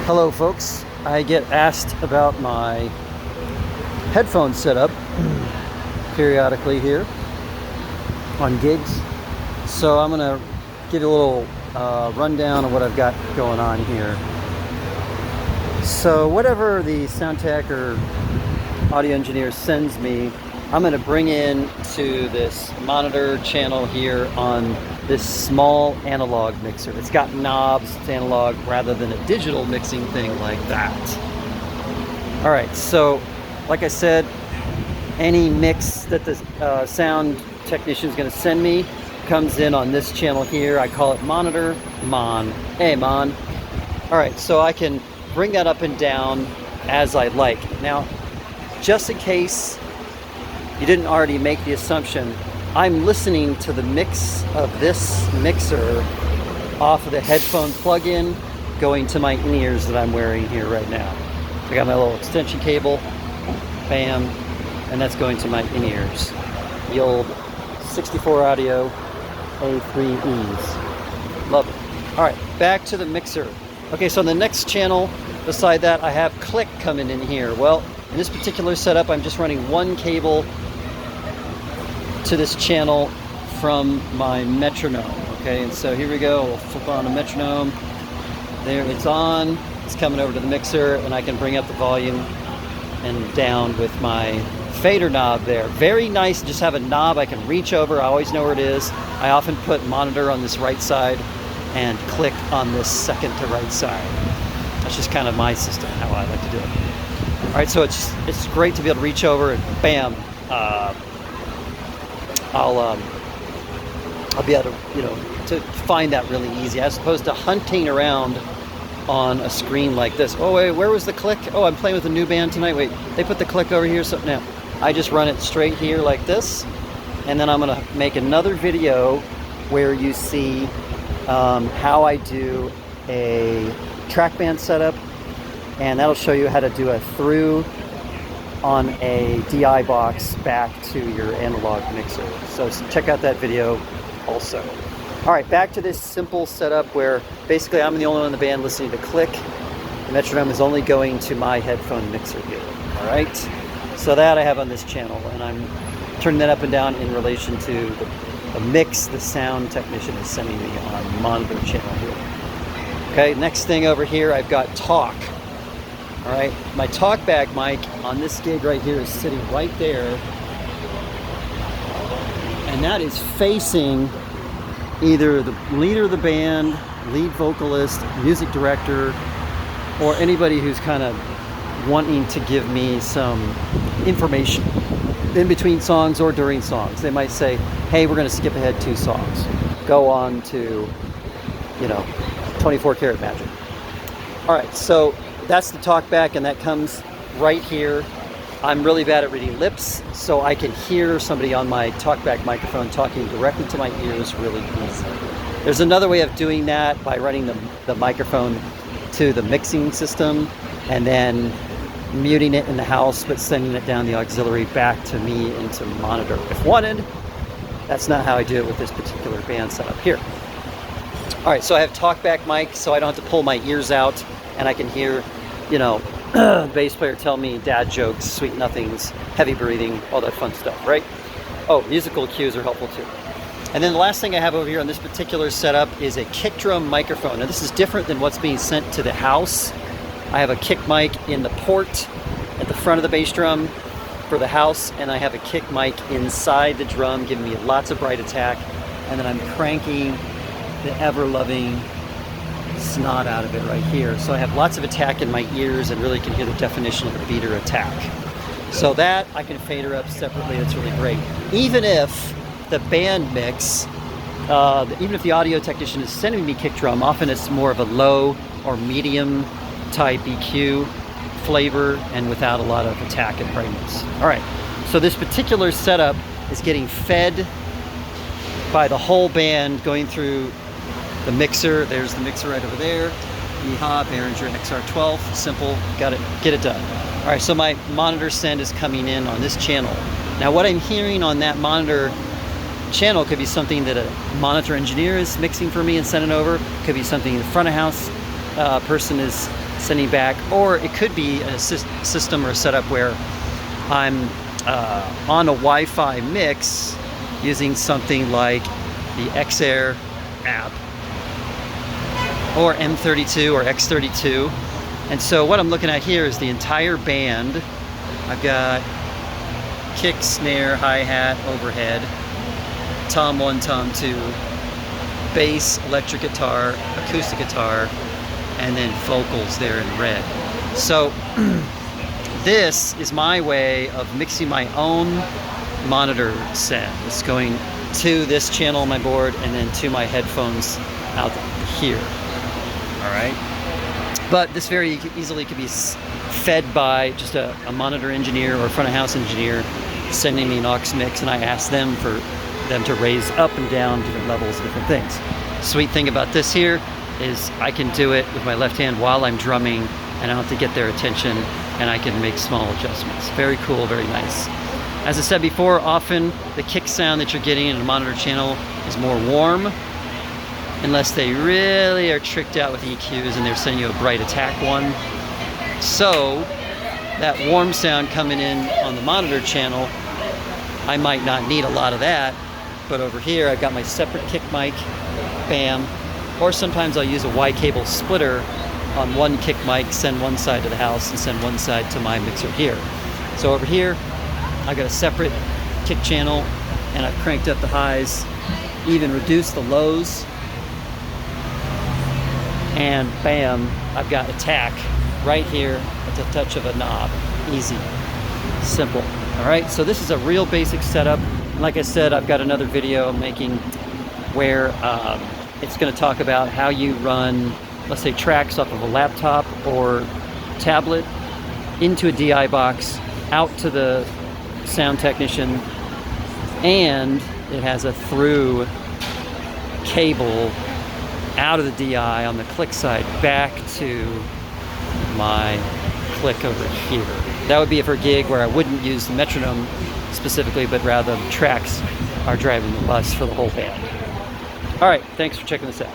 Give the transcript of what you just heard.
Hello folks, I get asked about my headphone setup periodically here on gigs, so I'm gonna give you a little rundown of what I've got going on here. So whatever the sound tech or audio engineer sends me, I'm gonna bring in to this monitor channel here on this small analog mixer. It's got knobs, it's analog rather than a digital mixing thing like that. All right, so like I said, any mix that the sound technician is gonna send me comes in on this channel here. I call it monitor, mon, hey mon. All right, so I can bring that up and down as I like. Now, just in case you didn't already make the assumption, I'm listening to the mix of this mixer off of the headphone plug-in going to my in-ears that I'm wearing here right now. I got my little extension cable, bam, and that's going to my in-ears. The old 64 audio A3Es. Love it. All right, back to the mixer. Okay, so on the next channel beside that, I have click coming in here. Well, in this particular setup, I'm just running one cable to this channel from my metronome. Okay, and so here we go. We'll flip on a metronome. There it's on. It's coming over to the mixer, and I can bring up the volume and down with my fader knob there. Very nice. Just have a knob I can reach over. I always know where it is. I often put monitor on this right side and click on this second to right side. That's just kind of my system, how I like to do it. All right, so it's great to be able to reach over and bam. I'll be able to, to find that really easy, as opposed to hunting around on a screen like this. Oh wait, where was the click? Oh, I'm playing with a new band tonight. Wait, they put the click over here. So now I just run it straight here like this, and then I'm gonna make another video where you see how I do a track band setup, and that'll show you how to do a through on a DI box back to your analog mixer. So check out that video also. All right, back to this simple setup where basically I'm the only one in the band listening to click. The metronome is only going to my headphone mixer here. All right, so that I have on this channel, and I'm turning that up and down in relation to the mix the sound technician is sending me on the monitor channel here. Okay, next thing over here, I've got talk. All right, my Talkback mic on this gig right here is sitting right there, and that is facing either the leader of the band, lead vocalist, music director, or anybody who's kind of wanting to give me some information in between songs or during songs. They might say, hey, we're going to skip ahead 2 songs. Go on to, 24 Karat Magic. All right, so that's the Talkback, and that comes right here. I'm really bad at reading lips, so I can hear somebody on my Talkback microphone talking directly to my ears really easy. There's another way of doing that by running the microphone to the mixing system and then muting it in the house, but sending it down the auxiliary back to me into monitor if wanted. That's not how I do it with this particular band setup here. All right, so I have Talkback mic, so I don't have to pull my ears out, and I can hear, bass player tell me dad jokes, sweet nothings, heavy breathing, all that fun stuff, right? Oh, musical cues are helpful too. And then the last thing I have over here on this particular setup is a kick drum microphone. Now this is different than what's being sent to the house. I have a kick mic in the port at the front of the bass drum for the house, and I have a kick mic inside the drum giving me lots of bright attack, and then I'm cranking the ever-loving snot out of it right here. So I have lots of attack in my ears and really can hear the definition of the beater attack. So that I can fader up separately. That's really great. Even if the band mix, even if the audio technician is sending me kick drum, often it's more of a low or medium type EQ flavor and without a lot of attack and brightness. All right, so this particular setup is getting fed by the whole band going through the mixer. There's the mixer right over there. Yeehaw, Behringer XR12, simple, got it, get it done. All right, so my monitor send is coming in on this channel. Now what I'm hearing on that monitor channel could be something that a monitor engineer is mixing for me and sending over. Could be something the front of house person is sending back, or it could be a system or a setup where I'm on a Wi-Fi mix using something like the X-Air app or M32 or X32. And so what I'm looking at here is the entire band. I've got kick, snare, hi-hat, overhead, tom 1, tom 2, bass, electric guitar, acoustic guitar, and then vocals there in red. So this is my way of mixing my own monitor set. It's going to this channel on my board and then to my headphones out here. All right. But this very easily could be fed by just a monitor engineer or front of house engineer sending me an aux mix, and I ask them for them to raise up and down different levels, different things. Sweet thing about this here is I can do it with my left hand while I'm drumming, and I don't have to get their attention, and I can make small adjustments. Very cool, very nice. As I said before, often the kick sound that you're getting in a monitor channel is more warm, unless they really are tricked out with EQs and they're sending you a bright attack one. So that warm sound coming in on the monitor channel, I might not need a lot of that, but over here I've got my separate kick mic, bam, or sometimes I'll use a Y cable splitter on one kick mic, send one side to the house and send one side to my mixer here. So over here I've got a separate kick channel, and I've cranked up the highs, even reduced the lows, and bam, I've got attack right here at the touch of a knob. Easy, simple. All right, so this is a real basic setup. And like I said, I've got another video I'm making where it's going to talk about how you run, let's say, tracks off of a laptop or tablet into a DI box, out to the sound technician, and it has a through cable out of the DI on the click side back to my click over here. That would be for a gig where I wouldn't use the metronome specifically, but rather the tracks are driving the bus for the whole band. All right, thanks for checking this out.